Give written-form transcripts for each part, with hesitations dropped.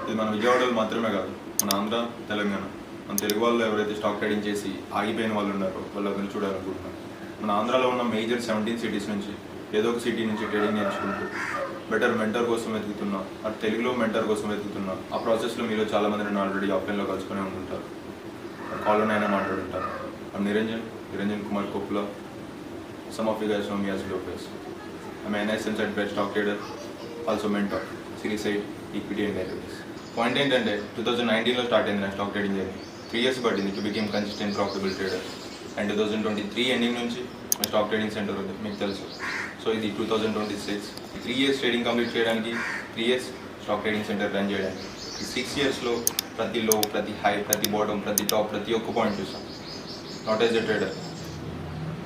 ఇది మన విజయవాడలో మాత్రమే కాదు, మన ఆంధ్ర, తెలంగాణ, మన తెలుగు వాళ్ళు ఎవరైతే స్టాక్ ట్రేడింగ్ చేసి ఆగిపోయిన వాళ్ళు ఉన్నారో వాళ్ళందరూ చూడాలనుకుంటున్నాను. మన ఆంధ్రాలో ఉన్న మేజర్ 17 సిటీస్ నుంచి ఏదో ఒక సిటీ నుంచి ట్రేడింగ్ నేర్చుకుంటూ బెటర్ మెంటర్ కోసం వెతుకుతున్నా, అటు తెలుగులో మెంటర్ కోసం వెతుకుతున్నా. ఆ ప్రాసెస్లో మీలో చాలామంది నన్ను ఆల్రెడీ ఆఫ్లైన్లో కలుసుకునే ఉంటుంటారు, కాల్లోనైనా మాట్లాడుంటారు. I'm Niranjan Kumar Kopula. Some of you guys know me as Lopez. I'm an NISM certified stock trader, also mentor, Series 8, equity and derivatives. Point ఏంటంటే 2019లో స్టార్ట్ అయింది నా స్టాక్ ట్రేడింగ్ జర్నీ. 3 years పట్టింది to become consistent profitable trader. And 2023 ending నుంచి మా stock trading centre ఉంది, మీకు తెలుసు. So ఇది 2026. 3 years ట్రేడింగ్ కంప్లీట్ చేయడానికి, 3 years stock trading centre run చేయడానికి. ఈ 6 yearsలో ప్రతి లో, ప్రతి హై, ప్రతి బాటమ్, ప్రతి టాప్, ప్రతి ఒక్క పాయింట్ చూసాం. Not as a trader,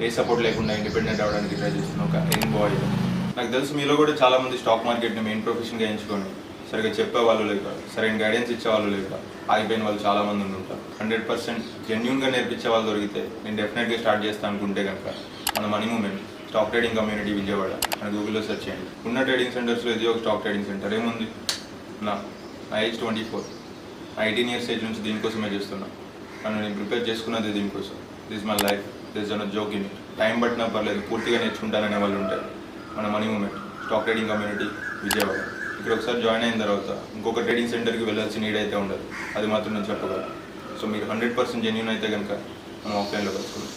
A support లేకుండా ఇండిపెండెంట్ అవ్వడానికి ట్రై చేస్తున్న ఒక యంగ్ బాయ్. నాకు తెలుసు మీలో కూడా చాలామంది స్టాక్ మార్కెట్ని మెయిన్ ప్రొఫెషన్గా ఎంచుకొని సరిగ్గా చెప్పేవాళ్ళు లేక, సరైన గైడెన్స్ ఇచ్చేవాళ్ళు లేక ఆగిపోయిన వాళ్ళు చాలామంది ఉంటారు. 100% జెన్యూన్గా నేర్పించే వాళ్ళు దొరికితే నేను డెఫినెట్గా స్టార్ట్ చేస్తాను అనుకుంటే కనుక మన money moment stock trading community Vijayawada అని గూగుల్లో సెర్చ్ చేయండి. ఉన్న ట్రేడింగ్ సెంటర్స్లో ఇది ఒక స్టాక్ ట్రేడింగ్ సెంటర్. ఏముంది, నా ఏజ్ 24, నా 18 years ఏజ్ నుంచి దీనికోసమే చేస్తున్నా. నన్ను నేను ప్రిపేర్ చేసుకున్నది దీనికోసం. This my life, this an joke in it. Time పట్టినా పర్లేదు, పూర్తిగా నేర్చుకుంటాననే వాళ్ళు ఉంటారు. మన money moment stock trading community Vijayawada. ఇక్కడ ఒకసారి జాయిన్ అయిన తర్వాత ఇంకొక ట్రేడింగ్ సెంటర్కి వెళ్ళాల్సిన నీడ్ అయితే ఉండదు, అది మాత్రం నేను చెప్పగలను. సో మీరు 100% జెన్యూన్ అయితే కనుక మనం ఆఫ్లైన్లో కలుసుకుందాం.